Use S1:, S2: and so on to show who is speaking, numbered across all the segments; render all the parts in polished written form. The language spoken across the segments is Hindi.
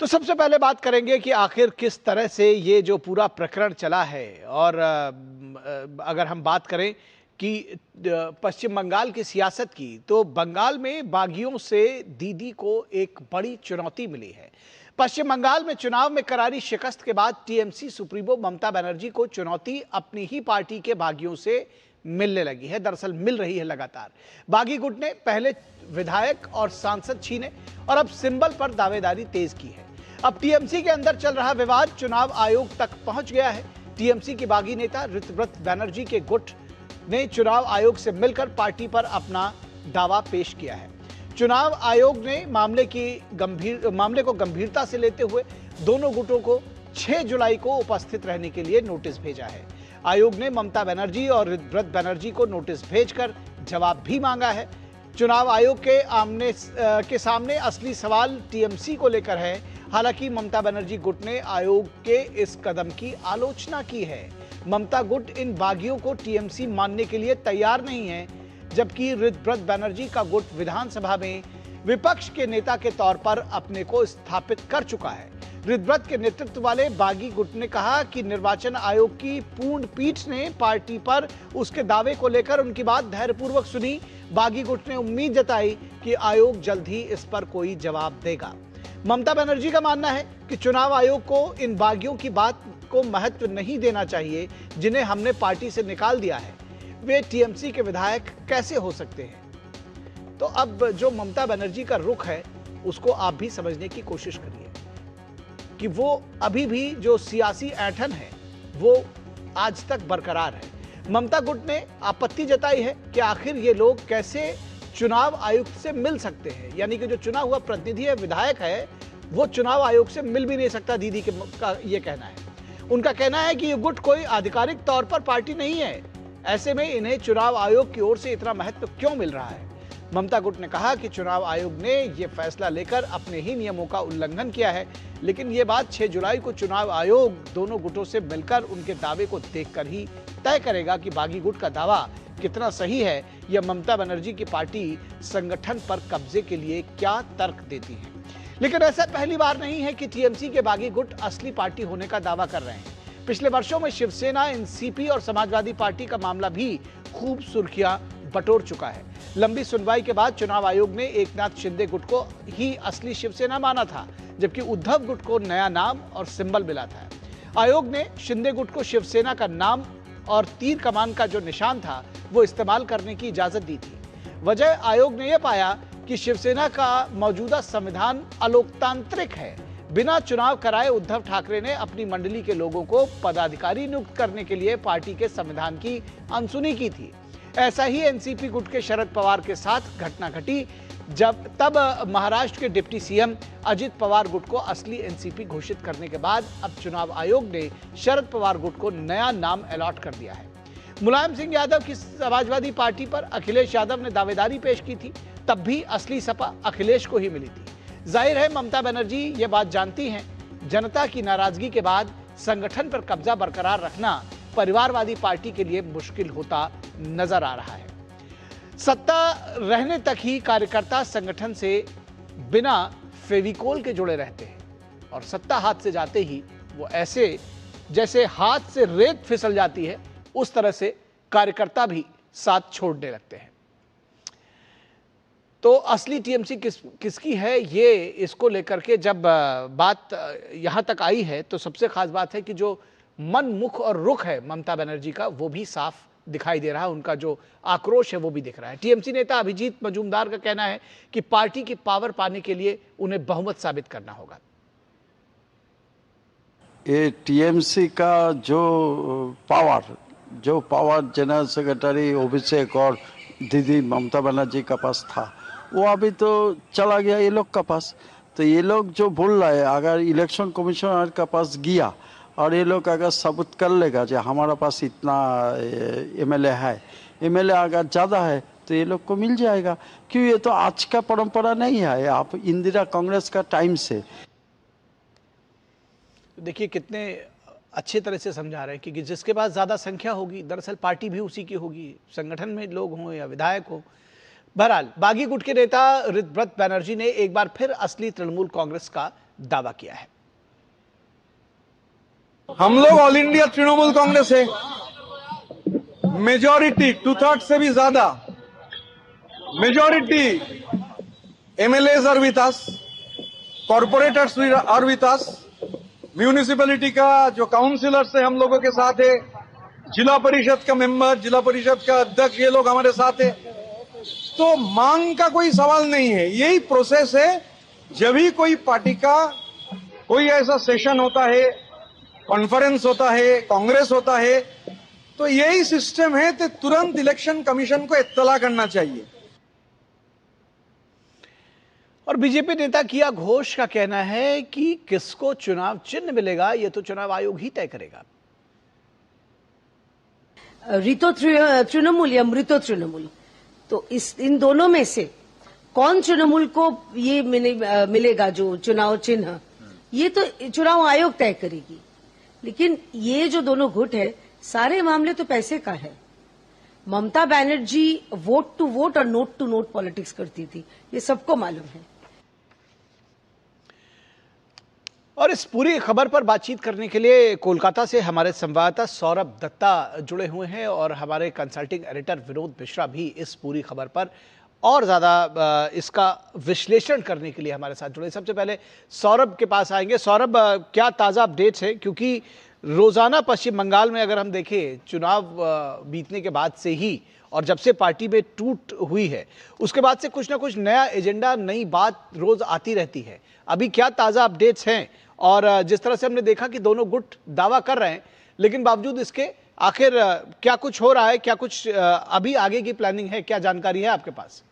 S1: तो सबसे पहले बात करेंगे कि आखिर किस तरह से ये जो पूरा प्रकरण चला है और अगर हम बात करें कि पश्चिम बंगाल की सियासत की, तो बंगाल में बागियों से दीदी को एक बड़ी चुनौती मिली है। पश्चिम बंगाल में चुनाव में करारी शिकस्त के बाद टीएमसी सुप्रीमो ममता बनर्जी को चुनौती अपनी ही पार्टी के बागियों से मिलने लगी है। दरअसल मिल रही है लगातार। बागी गुट ने पहले विधायक और सांसद छीने और अब सिंबल पर दावेदारी तेज की है। अब टीएमसी के अंदर चल रहा विवाद चुनाव आयोग तक पहुंच गया है। टीएमसी की बागी नेता ऋतव्रत बैनर्जी के गुट ने चुनाव आयोग से मिलकर पार्टी पर अपना दावा पेश किया है। चुनाव आयोग ने मामले को गंभीरता से लेते हुए दोनों गुटों को 6 जुलाई को उपस्थित रहने के लिए नोटिस भेजा है। आयोग ने ममता बनर्जी और ऋतव्रत बनर्जी को नोटिस भेजकर जवाब भी मांगा है। चुनाव आयोग के सामने असली सवाल टीएमसी को लेकर है। हालांकि ममता बनर्जी गुट ने आयोग के इस कदम की आलोचना की है। ममता गुट इन बागियों को टीएमसी मानने के लिए तैयार नहीं है, जबकि ऋतव्रत बनर्जी का गुट विधानसभा में विपक्ष के नेता के तौर पर अपने को स्थापित कर चुका है। ऋतव्रत के नेतृत्व वाले बागी गुट ने कहा कि निर्वाचन आयोग की पूर्ण पीठ ने पार्टी पर उसके दावे को लेकर उनकी बात धैर्यपूर्वक सुनी। बागी गुट ने उम्मीद जताई कि आयोग जल्द ही इस पर कोई जवाब देगा। ममता बनर्जी का मानना है कि चुनाव आयोग को इन बागियों की बात को महत्व नहीं देना चाहिए, जिन्हें हमने पार्टी से निकाल दिया है। वे टीएमसी के विधायक कैसे हो सकते हैं? तो अब जो ममता बनर्जी का रुख है, उसको आप भी समझने की कोशिश करिए कि वो अभी भी जो सियासी ऐंठन है वो आज तक बरकरार है। ममता गुट ने आपत्ति जताई है कि आखिर ये लोग कैसे चुनाव आयुक्त से मिल सकते हैं, यानी कि जो चुना हुआ प्रतिनिधि है, विधायक है, वो चुनाव आयोग से मिल भी नहीं सकता। दीदी का ये कहना है। उनका कहना है कि ये गुट कोई आधिकारिक तौर पर पार्टी नहीं है, ऐसे में इन्हें चुनाव आयोग की ओर से इतना महत्व क्यों मिल रहा है। ममता गुट ने कहा कि चुनाव आयोग ने यह फैसला लेकर अपने ही नियमों का उल्लंघन किया है, लेकिन ये बात 6 जुलाई को चुनाव आयोग दोनों गुटों से मिलकर उनके दावे को देखकर ही तय करेगा कि बागी गुट का दावा कितना सही है या ममता बनर्जी की पार्टी संगठन पर कब्जे के लिए क्या तर्क देती है। लेकिन ऐसा पहली बार नहीं है कि टीएमसी के बागी गुट असली पार्टी होने का दावा कर रहे हैं। पिछले वर्षों में शिवसेना, एनसीपी और समाजवादी पार्टी का मामला भी खूब सुर्खियां बटोर चुका है। लंबी सुनवाई के बाद चुनाव आयोग ने एकनाथ शिंदे गुट को ही असली शिवसेना माना था, जबकि उद्धव गुट को नया नाम और सिंबल मिला था। आयोग ने शिंदे गुट को शिवसेना का नाम और तीर कमान का जो निशान था वो इस्तेमाल करने की इजाजत दी थी। वजह आयोग ने यह पाया कि शिवसेना का मौजूदा संविधान अलोकतांत्रिक है। बिना चुनाव कराए उद्धव ठाकरे ने अपनी मंडली के लोगों को पदाधिकारी नियुक्त करने के लिए पार्टी के संविधान की अनसुनी की थी। ऐसा ही एनसीपी गुट के शरद पवार के साथ घटना घटी, तब महाराष्ट्र के डिप्टी सीएम अजित पवार गुट को असली एनसीपी घोषित करने के बाद अब चुनाव आयोग ने शरद पवार गुट को नया नाम अलॉट कर दिया है। मुलायम सिंह यादव की समाजवादी पार्टी पर अखिलेश यादव ने दावेदारी पेश की थी, तब भी असली सपा अखिलेश को ही मिली थी। जाहिर है ममता बनर्जी ये बात जानती हैं, जनता की नाराजगी के बाद संगठन पर कब्जा बरकरार रखना परिवारवादी पार्टी के लिए मुश्किल होता नजर आ रहा है। सत्ता रहने तक ही कार्यकर्ता संगठन से बिना फेविकोल के जुड़े रहते हैं और सत्ता हाथ से जाते ही वो ऐसे जैसे हाथ से रेत फिसल जाती है, उस तरह से कार्यकर्ता भी साथ छोड़ने लगते हैं। तो असली टीएमसी किसकी है, ये इसको लेकर के जब बात यहां तक आई है, तो सबसे खास बात है कि जो मन, मुख और रुख है ममता बनर्जी का, वो भी साफ दिखाई दे रहा है। उनका जो आक्रोश है वो भी दिख रहा है। टीएमसी नेता अभिजीत मजूमदार का कहना है कि पार्टी की पावर पाने के लिए उन्हें बहुमत साबित करना होगा।
S2: ये टीएमसी का जो पावर जनरल सेक्रेटरी अभिषेक और दीदी ममता बनर्जी का पास था, वो अभी तो चला गया ये लोग का पास। तो ये लोग जो बोल रहा है, अगर इलेक्शन कमिश्नर का पास गया और ये लोग अगर सबूत कर लेगा जो हमारा पास इतना एमएलए है, एमएलए अगर ज़्यादा है तो ये लोग को मिल जाएगा। क्यों, ये तो आज का परंपरा नहीं है, आप इंदिरा कांग्रेस का टाइम से।
S1: देखिए कितने अच्छे तरह से समझा रहे हैं कि जिसके पास ज़्यादा संख्या होगी, दरअसल पार्टी भी उसी की होगी, संगठन में लोग हों या विधायक हो। बहरहाल बागी गुट के नेता ऋतव्रत बनर्जी ने एक बार फिर असली तृणमूल कांग्रेस का दावा किया है।
S3: हम लोग ऑल इंडिया तृणमूल कांग्रेस है, मेजॉरिटी 2/3 से भी ज्यादा majority MLAs are with us, corporators are with us, municipality का जो काउंसिलर्स है हम लोगों के साथ है, जिला परिषद का मेंबर, जिला परिषद का अध्यक्ष, ये लोग हमारे साथ है। तो मांग का कोई सवाल नहीं है, यही प्रोसेस है। जब भी कोई पार्टी का कोई ऐसा सेशन होता है, कॉन्फ्रेंस होता है, कांग्रेस होता है, तो यही सिस्टम है कि तुरंत इलेक्शन कमीशन को इत्तला करना चाहिए।
S1: और बीजेपी नेता किया घोष का कहना है कि किसको चुनाव चिन्ह मिलेगा ये तो चुनाव आयोग ही तय करेगा।
S4: ऋतो तृणमूल या मृतो तृणमूल, तो इन दोनों में से कौन तृणमूल को ये मिलेगा जो चुनाव चिन्ह, ये तो चुनाव आयोग तय करेगी। लेकिन ये जो दोनों गुट है, सारे मामले तो पैसे का है। Mamata Banerjee vote to vote और नोट टू नोट पॉलिटिक्स करती थी, ये सबको मालूम है।
S1: और इस पूरी खबर पर बातचीत करने के लिए कोलकाता से हमारे संवाददाता सौरभ दत्ता जुड़े हुए हैं और हमारे कंसल्टिंग एडिटर विनोद मिश्रा भी इस पूरी खबर पर और ज़्यादा इसका विश्लेषण करने के लिए हमारे साथ जुड़े। सबसे पहले सौरभ के पास आएंगे। सौरभ, क्या ताज़ा अपडेट्स हैं? क्योंकि रोज़ाना पश्चिम बंगाल में अगर हम देखें चुनाव बीतने के बाद से ही और जब से पार्टी में टूट हुई है उसके बाद से कुछ ना कुछ नया एजेंडा, नई बात रोज़ आती रहती है। अभी क्या ताज़ा अपडेट्स हैं? और जिस तरह से हमने देखा कि दोनों गुट दावा कर रहे हैं, लेकिन बावजूद इसके आखिर क्या कुछ हो रहा है, क्या कुछ अभी आगे की प्लानिंग है, क्या जानकारी है आपके पास?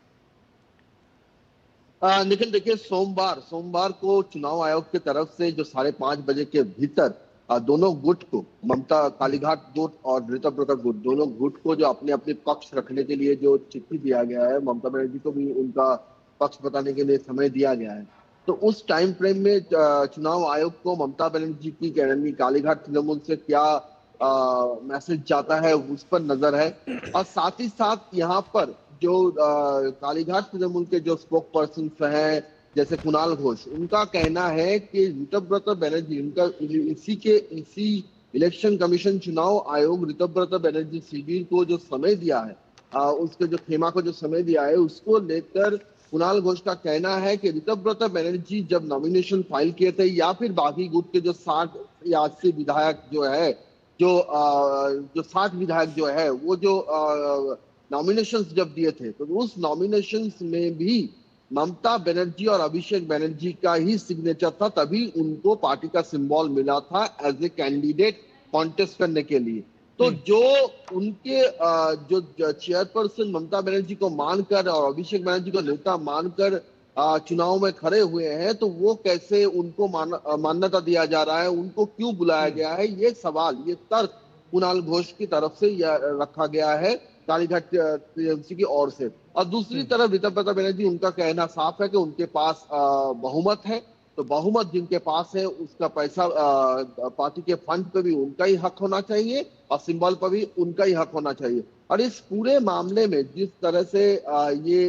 S5: निखिल, देखिए, सोमवार को चुनाव आयोग की तरफ से जो 5:30 बजे के भीतर दोनों गुट को, ममता कालीघाट गुट और ऋतव्रता गुट, दोनों गुट को जो अपने अपने पक्ष रखने के लिए जो चिट्ठी दिया गया है, ममता बनर्जी को भी उनका पक्ष बताने के लिए समय दिया गया है। तो उस टाइम फ्रेम में चुनाव आयोग को ममता बनर्जी की यानी कालीघाट तृणमूल से क्या मैसेज जाता है उस पर नजर है। और साथ ही साथ यहाँ पर जो कालीघाट तृणमूल के जो स्पोक पर्सन हैं जैसे कुणाल घोष, उनका कहना है कि ऋतव्रता बनर्जी, उनका इसी इलेक्शन कमीशन चुनाव आयोग ऋतव्रता बनर्जी शिविर को जो समय दिया है, उसके जो खेमा को जो समय दिया है, उसको लेकर कुणाल घोष का कहना है कि ऋतव्रता बनर्जी जब नॉमिनेशन फाइल किए थे या फिर बागी गुट के जो 60 या 80 विधायक जो है, जो 60 विधायक जो है, वो जो नॉमिनेशंस जब दिए थे, तो उस नॉमिनेशंस में भी ममता बनर्जी और अभिषेक बनर्जी का ही सिग्नेचर था, तभी उनको पार्टी का सिंबल मिला था एज ए कैंडिडेट कॉन्टेस्ट करने के लिए। तो जो उनके जो चेयरपर्सन ममता बनर्जी को मानकर और अभिषेक बनर्जी को नेता मानकर चुनाव में खड़े हुए हैं, तो वो कैसे उनको मान्यता दिया जा रहा है, उनको क्यों बुलाया गया है, ये सवाल, ये तर्क कुणाल घोष की तरफ से रखा गया है कालीघाट टीएमसी की ओर से। और दूसरी तरफ ऋतव्रता बनर्जी, उनका कहना साफ है कि उनके पास बहुमत है, तो बहुमत जिनके पास है उसका पैसा पार्टी के फंड पे भी उनका ही हक होना चाहिए और सिंबल पर भी उनका ही हक होना चाहिए। और इस पूरे मामले में जिस तरह से ये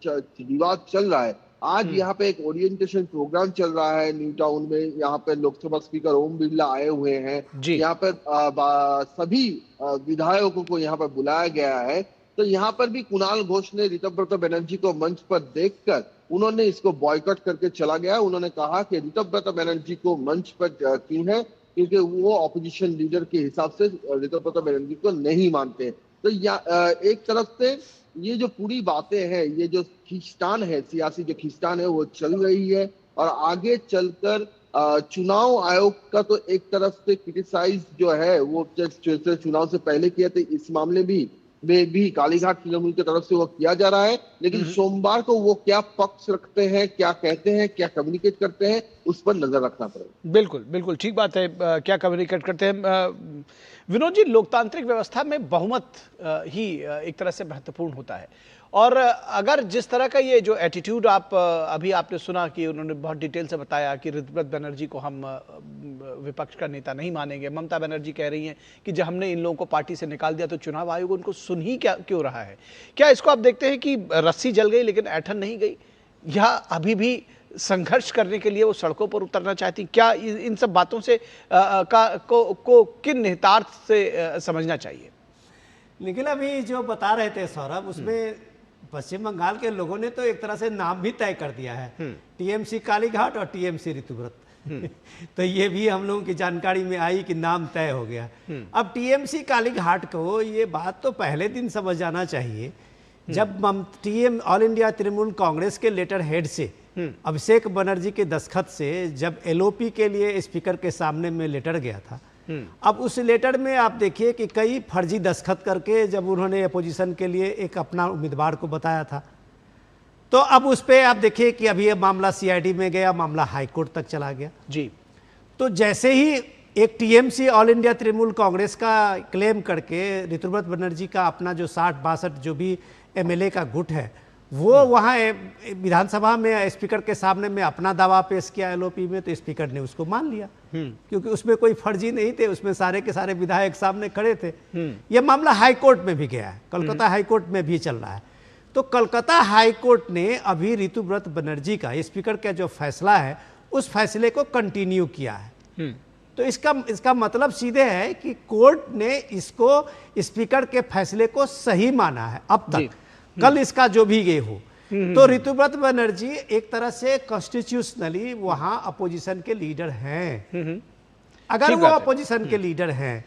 S5: विवाद चल रहा है, आज यहाँ पे एक ओरिएंटेशन प्रोग्राम चल रहा है न्यू टाउन में। यहाँ पे लोकसभा स्पीकर ओम बिरला आए हुए हैं, यहाँ पर सभी विधायकों को यहाँ पर बुलाया गया है। तो यहाँ पर भी कुणाल घोष ने ऋतव्रता बनर्जी को मंच पर देखकर उन्होंने इसको बॉयकॉट करके चला गया। उन्होंने कहा कि ऋतव्रता बनर्जी को मंच पर क्यों है, क्योंकि वो ऑपोजिशन लीडर के हिसाब से ऋतव्रता बनर्जी को नहीं मानते। तो एक तरफ से ये जो पूरी बातें हैं, ये जो खींचतान है, सियासी जो खींचतान है, वो चल रही है। और आगे चलकर चुनाव आयोग का तो एक तरफ से क्रिटिसाइज जो है वो चुनाव से पहले किया था, इस मामले में भी कालीघाट तृणमूल की तरफ से वो किया जा रहा है। लेकिन सोमवार को वो क्या पक्ष रखते हैं, क्या कहते हैं, क्या कम्युनिकेट करते हैं, उस पर नजर रखना पड़ेगा।
S1: बिल्कुल बिल्कुल ठीक बात है, क्या कम्युनिकेट करते हैं। विनोद जी, लोकतांत्रिक व्यवस्था में बहुमत ही एक तरह से महत्वपूर्ण होता है, और अगर जिस तरह का ये जो एटीट्यूड अभी आपने सुना कि उन्होंने बहुत डिटेल से बताया कि ऋतव्रता बनर्जी को हम विपक्ष का नेता नहीं मानेंगे, ममता बनर्जी कह रही हैं कि जब हमने इन लोगों को पार्टी से निकाल दिया तो चुनाव आयोग उनको सुन ही क्यों रहा है। क्या इसको आप देखते हैं कि रस्सी जल गई लेकिन ऐठन नहीं गई, या अभी भी संघर्ष करने के लिए वो सड़कों पर उतरना चाहती? क्या इन सब बातों से को किन निहितार्थ से समझना चाहिए?
S6: लेकिन अभी जो बता रहे थे सौरभ, उसमें पश्चिम बंगाल के लोगों ने तो एक तरह से नाम भी तय कर दिया है, टीएमसी कालीघाट और टीएमसी ऋतुव्रत। तो ये भी हम लोगों की जानकारी में आई कि नाम तय हो गया। अब टीएमसी कालीघाट को ये बात तो पहले दिन समझ जाना चाहिए, जब ऑल इंडिया तृणमूल कांग्रेस के लेटर हेड से अभिषेक बनर्जी के दस्तखत से जब एलओपी के लिए स्पीकर के सामने में लेटर गया था, अब उस लेटर में आप देखिए कि कई फर्जी दस्तखत करके जब उन्होंने अपोजिशन के लिए एक अपना उम्मीदवार को बताया था, तो अब उस पर आप देखिए कि अभी ये मामला सीआईडी में गया, मामला हाईकोर्ट तक चला गया
S1: जी।
S6: तो जैसे ही एक TMC all India Trinamool Congress का क्लेम करके ऋतुव्रत बनर्जी का अपना जो 60-62 जो भी एमएलए का गुट है, वो वहाँ विधानसभा में स्पीकर के सामने में अपना दावा पेश किया एलओपी में, तो स्पीकर ने उसको मान लिया क्योंकि उसमें कोई फर्जी नहीं थे, उसमें सारे के सारे विधायक सामने खड़े थे। ये मामला हाईकोर्ट में भी गया है, कोलकाता हाईकोर्ट में भी चल रहा है। तो कोलकाता हाईकोर्ट ने अभी ऋतुव्रत बनर्जी का स्पीकर का जो फैसला है उस फैसले को कंटिन्यू किया है। तो इसका मतलब सीधे है कि कोर्ट ने इसको स्पीकर के फैसले को सही माना है अब तक। कल इसका जो भी ये हो, तो ऋतुव्रत बनर्जी एक तरह से कॉन्स्टिट्यूशनली वहां अपोजिशन के लीडर हैं। अगर वो अपोजिशन के लीडर हैं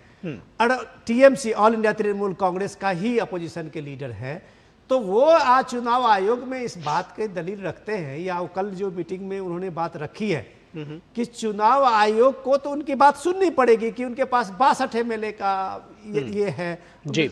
S6: और TMC all India Trinamool Congress का ही अपोजिशन के लीडर है, तो वो आज चुनाव आयोग में इस बात के दलील रखते हैं, या कल जो मीटिंग में उन्होंने बात रखी है कि चुनाव आयोग को तो उनकी बात सुननी पड़ेगी कि उनके पास 62 एमएलए का ये है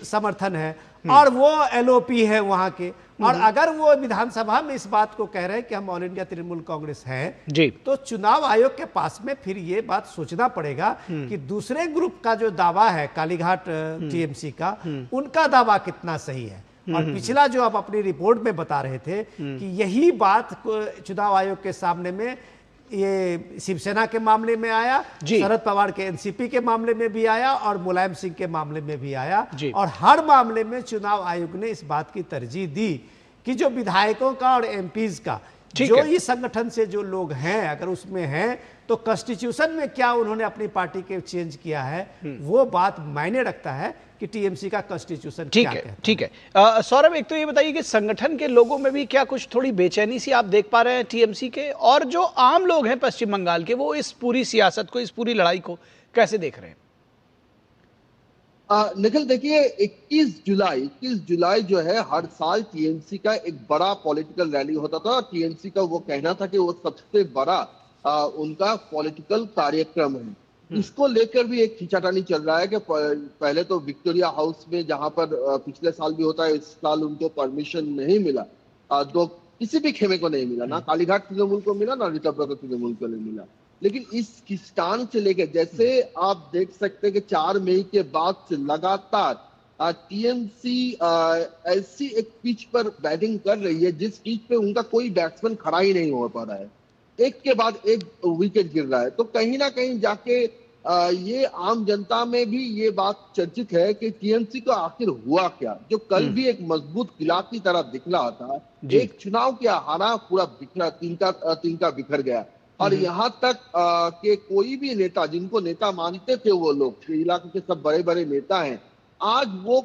S6: समर्थन है और वो एलओपी है वहां के, और अगर वो विधानसभा में इस बात को कह रहे हैं कि हम ऑल इंडिया तृणमूल कांग्रेस हैं, तो चुनाव आयोग के पास में फिर ये बात सोचना पड़ेगा कि दूसरे ग्रुप का जो दावा है कालीघाट टीएमसी का, उनका दावा कितना सही है। और पिछला जो आप अपनी रिपोर्ट में बता रहे थे कि यही बात चुनाव आयोग के सामने में ये शिवसेना के मामले में आया, शरद पवार के एनसीपी के मामले में भी आया और मुलायम सिंह के मामले में भी आया, और हर मामले में चुनाव आयोग ने इस बात की तरजीह दी कि जो विधायकों का और एमपीज का जो इस संगठन से जो लोग हैं, अगर उसमें हैं तो कॉन्स्टिट्यूशन में क्या उन्होंने अपनी पार्टी के चेंज किया है, वो बात मायने रखता है कि टीएमसी का कॉन्स्टिट्यूशन क्या कहता है।
S1: ठीक है सौरभ, एक तो ये बताइए कि संगठन के लोगों में भी क्या कुछ थोड़ी बेचैनी सी आप देख पा रहे हैं टीएमसी के, और जो आम लोग हैं पश्चिम बंगाल के, वो इस पूरी सियासत को, इस पूरी लड़ाई को कैसे देख रहे हैं?
S5: निखिल देखिए, 21 जुलाई जो है हर साल टीएमसी का एक बड़ा पॉलिटिकल रैली होता था, और टीएमसी का वो कहना था कि वो सबसे बड़ा उनका पॉलिटिकल कार्यक्रम है। इसको लेकर भी एक खींचातानी चल रहा है कि पहले तो विक्टोरिया हाउस में, जहां पर पिछले साल भी होता है, इस साल उनको परमिशन नहीं मिला, तो किसी भी खेमे को नहीं मिला, ना कालीघाट तृणमूल को मिला, ना ऋतुव्रत तृणमूल को नहीं मिला। लेकिन इस खिंचातान से लेकर, जैसे आप देख सकते हैं कि 4 मई के बाद से लगातार टीएमसी ऐसी एक पिच पर बैटिंग कर रही है जिस पिच पे उनका कोई बैट्समैन खड़ा ही नहीं हो पा रहा है, एक के बाद एक विकेट गिर रहा है। तो कहीं ना कहीं जाके ये आम जनता में भी ये बात चर्चित है कि टीएमसी को आखिर हुआ क्या, जो कल भी एक मजबूत किला की तरह दिख रहा था, एक चुनाव क्या हारा पूरा बिखरा, तिनका बिखर गया। और यहाँ तक कि कोई भी नेता, जिनको नेता मानते थे वो लोग, इलाके के सब बड़े बड़े नेता हैं, आज वो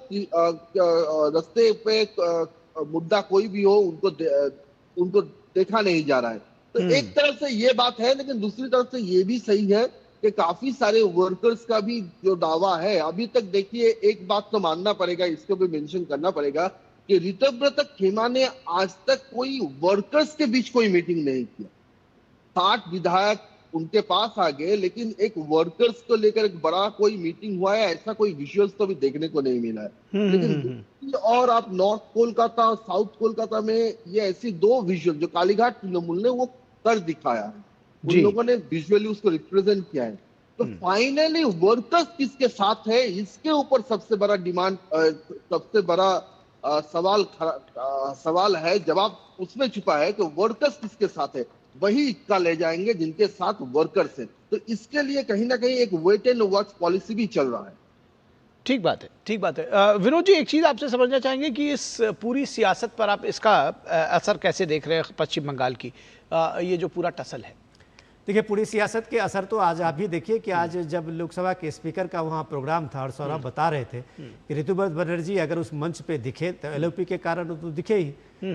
S5: रास्ते पे मुद्दा कोई भी हो उनको देखा नहीं जा रहा है। तो एक तरफ से ये बात है, लेकिन दूसरी तरफ से ये भी सही है कि काफी सारे वर्कर्स का भी जो दावा है, अभी तक देखिए एक बात तो मानना पड़ेगा, इसको भी मेंशन करना पड़ेगा कि ऋतुव्रत खेमा ने आज तक कोई वर्कर्स के बीच कोई मीटिंग नहीं किया। 60 विधायक उनके पास आ गए, लेकिन एक वर्कर्स को लेकर एक बड़ा कोई मीटिंग हुआ है, ऐसा कोई विजुअल्स तो भी देखने को नहीं मिला है। लेकिन और आप नॉर्थ कोलकाता और साउथ कोलकाता में ये ऐसी 2 विजुअल जो कालीघाट तृणमूल ने वो कर दिखाया है, उन लोगों ने विजुअली उसको रिप्रेजेंट किया है। तो फाइनली वर्कर्स किसके साथ है, इसके ऊपर सबसे बड़ा डिमांड, सबसे बड़ा सवाल है, जवाब उसमें छुपा है कि वर्कर्स किसके साथ है, वही इक्का ले जाएंगे जिनके साथ वर्कर्स हैं। तो इसके लिए कहीं ना कहीं एक वेट एंड वॉच पॉलिसी भी चल रहा है।
S1: ठीक बात है, ठीक बात है। विनोद जी, एक चीज़ आपसे समझना चाहेंगे कि इस पूरी सियासत पर आप इसका असर कैसे देख रहे हैं पश्चिम बंगाल की, ये जो पूरा टसल है?
S6: देखिए, पूरी सियासत के असर तो आज आप भी देखिए कि आज जब लोकसभा के स्पीकर का वहाँ प्रोग्राम था और सौरभ बता रहे थे कि ऋतुव्रत बनर्जी अगर उस मंच पे दिखे तो एलओपी के कारण तो दिखे ही,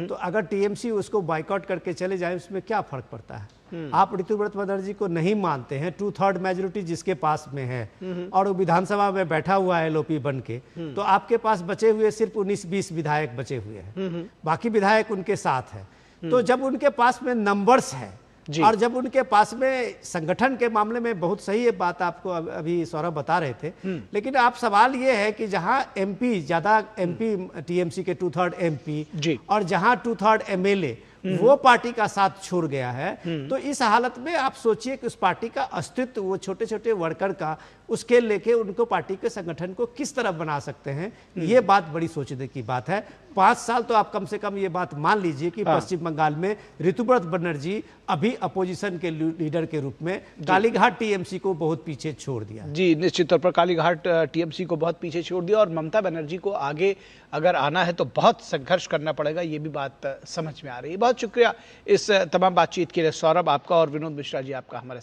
S6: तो अगर टीएमसी उसको बाइकआउट करके चले जाए उसमें क्या फर्क पड़ता है। आप ऋतुव्रत बनर्जी को नहीं मानते हैं, 2/3 मेजोरिटी जिसके पास में है और वो विधानसभा में बैठा हुआ है एलओपी बन के, तो आपके पास बचे हुए सिर्फ 19-20 विधायक बचे हुए हैं, बाकी विधायक उनके साथ है। तो जब उनके पास में नंबर्स है और जब उनके पास में संगठन के मामले में बहुत सही ये बात आपको अभी सौरभ बता रहे थे, लेकिन आप सवाल ये है कि जहां एमपी ज्यादा एमपी टीएमसी के 2/3 एमपी और जहां 2/3 एमएलए वो पार्टी का साथ छोड़ गया है, तो इस हालत में आप सोचिए कि उस पार्टी का अस्तित्व, वो छोटे छोटे वर्कर का उसके लेके उनको पार्टी के संगठन को किस तरह बना सकते हैं, ये बात बड़ी सोचने की बात है। 5 साल तो आप कम से कम ये बात मान लीजिए कि पश्चिम बंगाल में ऋतुव्रत बनर्जी अभी अपोजिशन के लीडर के रूप में कालीघाट टीएमसी को बहुत पीछे छोड़ दिया।
S1: जी, निश्चित तौर पर कालीघाट टीएमसी को बहुत पीछे छोड़ दिया और ममता बनर्जी को आगे अगर आना है तो बहुत संघर्ष करना पड़ेगा, ये भी बात समझ में आ रही है। बहुत शुक्रिया इस तमाम बातचीत के लिए सौरभ आपका और विनोद मिश्रा जी आपका हमारे